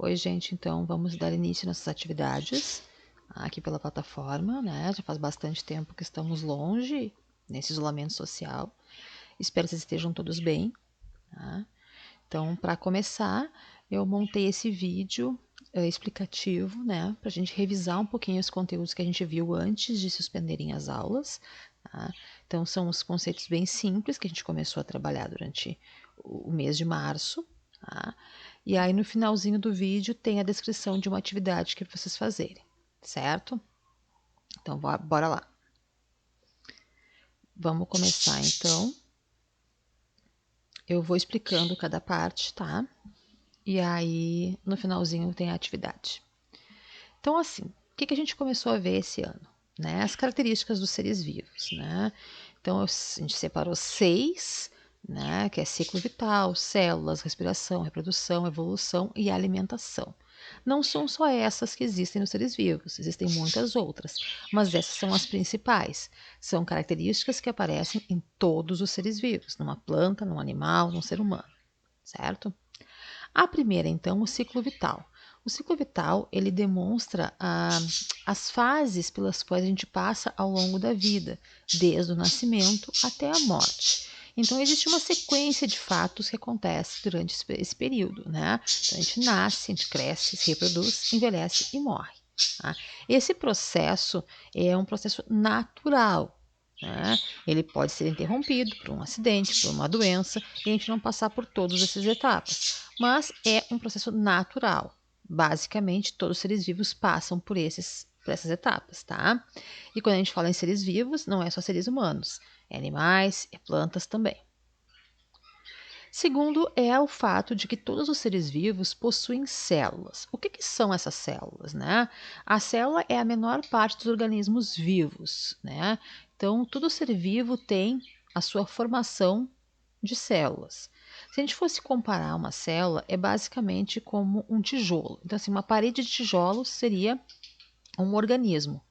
Oi, gente, então vamos dar início nessas atividades aqui pela plataforma, né? Já faz bastante tempo que estamos longe nesse isolamento social. Espero que vocês estejam todos bem, tá? Então, para começar, eu montei esse vídeo explicativo, né? Para a gente revisar um pouquinho os conteúdos que a gente viu antes de suspenderem as aulas, tá? Então, são os conceitos bem simples que a gente começou a trabalhar durante o mês de março, tá? E aí, no finalzinho do vídeo, tem a descrição de uma atividade que vocês fazerem, certo? Então, bora lá. Vamos começar, então. Eu vou explicando cada parte, tá? E aí, no finalzinho, tem a atividade. Então, assim, o que a gente começou a ver esse ano? Né? As características dos seres vivos, né? Então, a gente separou 6, né? Que é ciclo vital, células, respiração, reprodução, evolução e alimentação. Não são só essas que existem nos seres vivos, existem muitas outras, mas essas são as principais. São características que aparecem em todos os seres vivos, numa planta, num animal, num ser humano, certo? A primeira, então, o ciclo vital. O ciclo vital, ele demonstra as fases pelas quais a gente passa ao longo da vida, desde o nascimento até a morte. Então, existe uma sequência de fatos que acontece durante esse período, né? Então, a gente nasce, a gente cresce, se reproduz, envelhece e morre. Tá? Esse processo é um processo natural, né? Ele pode ser interrompido por um acidente, por uma doença, e a gente não passar por todas essas etapas. Mas é um processo natural. Basicamente, todos os seres vivos passam por essas etapas, tá? E quando a gente fala em seres vivos, não é só seres humanos, é animais, é plantas também. Segundo é o fato de que todos os seres vivos possuem células. O que são essas células, né? A célula é a menor parte dos organismos vivos, né? Então, todo ser vivo tem a sua formação de células. Se a gente fosse comparar uma célula, é basicamente como um tijolo. Então, assim, uma parede de tijolos seria um organismo.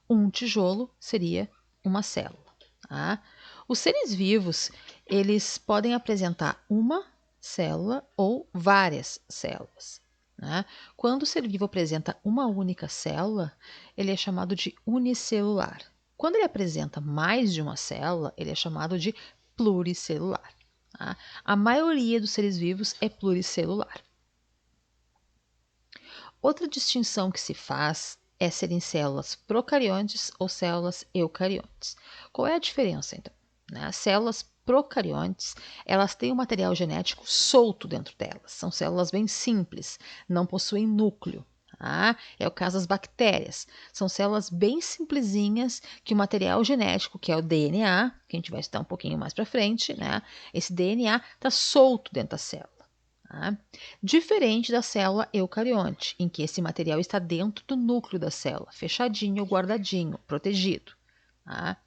Um tijolo seria uma célula. Tá? Os seres vivos, eles podem apresentar uma célula ou várias células. Né? Quando o ser vivo apresenta uma única célula, ele é chamado de unicelular. Quando ele apresenta mais de uma célula, ele é chamado de pluricelular. Tá? A maioria dos seres vivos é pluricelular. Outra distinção que se faz é serem células procariontes ou células eucariontes. Qual é a diferença, então? As células procariontes, elas têm o material genético solto dentro delas. São células bem simples, não possuem núcleo. Tá? É o caso das bactérias. São células bem simplesinhas que o material genético, que é o DNA, que a gente vai estudar um pouquinho mais para frente, né? Esse DNA está solto dentro da célula. Tá? Diferente da célula eucarionte, em que esse material está dentro do núcleo da célula, fechadinho, guardadinho, protegido. Tá?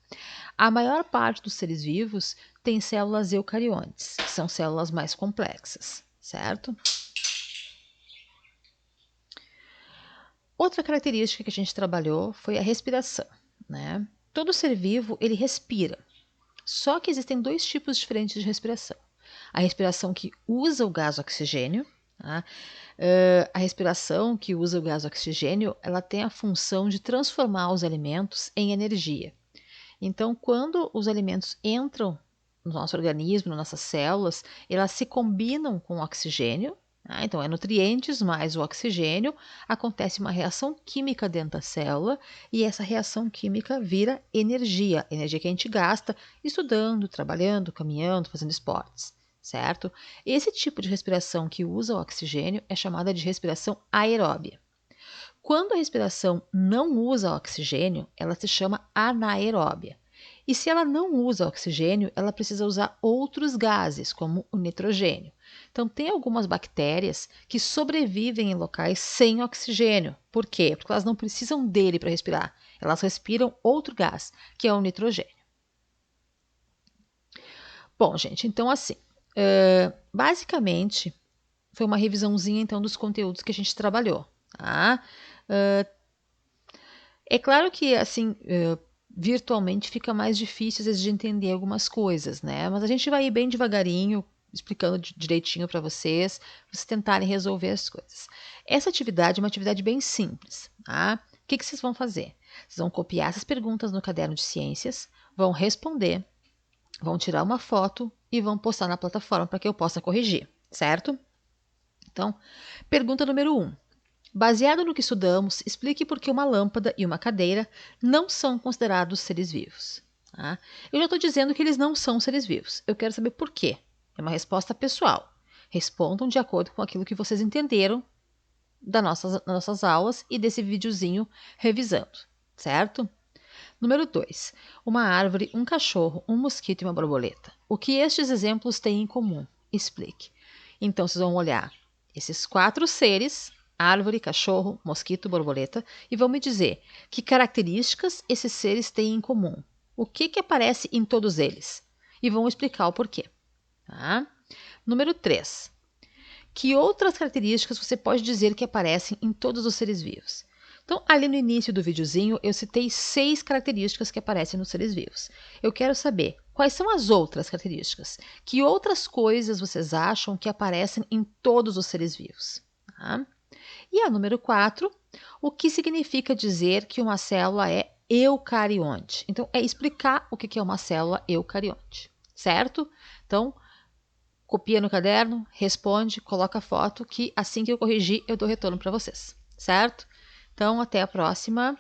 A maior parte dos seres vivos tem células eucariontes, que são células mais complexas, certo? Outra característica que a gente trabalhou foi a respiração, né? Todo ser vivo, ele respira, só que existem 2 tipos diferentes de respiração. A respiração que usa o gás oxigênio, tá? A respiração que usa o gás oxigênio, ela tem a função de transformar os alimentos em energia. Então, quando os alimentos entram no nosso organismo, nas nossas células, elas se combinam com o oxigênio. Então, é nutrientes mais o oxigênio, acontece uma reação química dentro da célula e essa reação química vira energia, energia que a gente gasta estudando, trabalhando, caminhando, fazendo esportes, certo? Esse tipo de respiração que usa o oxigênio é chamada de respiração aeróbia. Quando a respiração não usa oxigênio, ela se chama anaeróbia. E se ela não usa oxigênio, ela precisa usar outros gases, como o nitrogênio. Então, tem algumas bactérias que sobrevivem em locais sem oxigênio. Por quê? Porque elas não precisam dele para respirar. Elas respiram outro gás, que é o nitrogênio. Bom, gente, então assim, basicamente, foi uma revisãozinha então dos conteúdos que a gente trabalhou. Tá? É claro que, assim, virtualmente fica mais difícil às vezes de entender algumas coisas, né? Mas a gente vai ir bem devagarinho, explicando direitinho para vocês tentarem resolver as coisas. Essa atividade é uma atividade bem simples, tá? O que vocês vão fazer? Vocês vão copiar essas perguntas no caderno de ciências, vão responder, vão tirar uma foto e vão postar na plataforma para que eu possa corrigir, certo? Então, pergunta número 1. Baseado no que estudamos, explique por que uma lâmpada e uma cadeira não são considerados seres vivos. Tá? Eu já estou dizendo que eles não são seres vivos. Eu quero saber por quê. É uma resposta pessoal. Respondam de acordo com aquilo que vocês entenderam das nossas aulas e desse videozinho revisando, certo? Número 2. Uma árvore, um cachorro, um mosquito e uma borboleta. O que estes exemplos têm em comum? Explique. Então, vocês vão olhar esses 4 seres, árvore, cachorro, mosquito, borboleta, e vão me dizer que características esses seres têm em comum. O que aparece em todos eles? E vão explicar o porquê. Tá? Número 3. Que outras características você pode dizer que aparecem em todos os seres vivos? Então, ali no início do videozinho, eu citei 6 características que aparecem nos seres vivos. Eu quero saber quais são as outras características. Que outras coisas vocês acham que aparecem em todos os seres vivos? Tá? E a número 4, o que significa dizer que uma célula é eucarionte? Então, é explicar o que é uma célula eucarionte, certo? Então, copia no caderno, responde, coloca a foto, que assim que eu corrigir, eu dou retorno para vocês, certo? Então, até a próxima.